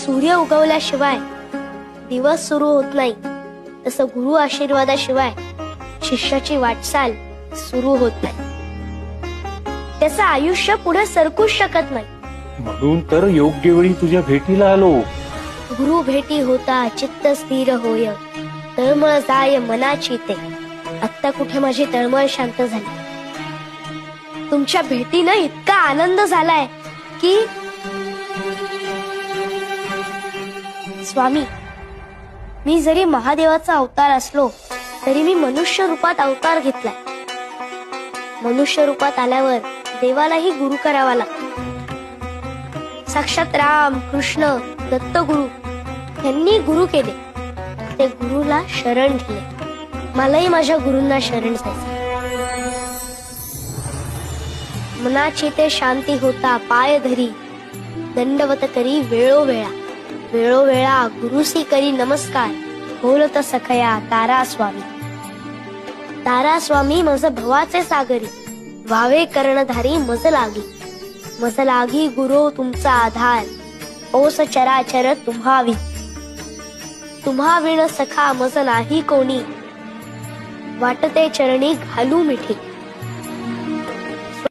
सूर्य उगवल्याशिवाय दिवस सुरू होत नाही, तसं गुरु आशीर्वादाशिवाय शिष्याची वाटचाल सुरू होत नाही. त्याचं आयुष्य पुढे सरकूच शकत नाही. म्हणून तर योग्य वेळी तुझ्या भेटीला आलो. गुरु भेटी होता चित्त स्थिर होय, तळमळ जाय मनाची ते. आत्ता कुठे माझी तळमळ शांत झाली. तुमच्या भेटीनं इतका आनंद झालाय की स्वामी, मी जरी महादेवाचा अवतार असलो तरी मी मनुष्य रूपात अवतार घेतलाय. मनुष्य रूपात आल्यावर देवालाही गुरु करावा लागतो. साक्षात राम कृष्ण दत्तगुरु यांनी गुरु केले, ते गुरुला शरण गेले. मलाही माझ्या गुरूंना शरण जायचं. मनाची ते शांती होता पाय धरी, दंडवत करी वेळोवेळा. वेळोवेळा गुरुसी करी नमस्कार, बोलत सखया तारा स्वामी. तारा स्वामी मज भवाचे सागरी, व्हावे कर्णधारी मज लागी. मज लागी गुरु तुमचा आधार, ओस चराचर तुम्हावी. तुम्हा विण सखा मज नाही कोणी, वाटते चरणी घालू मिठी.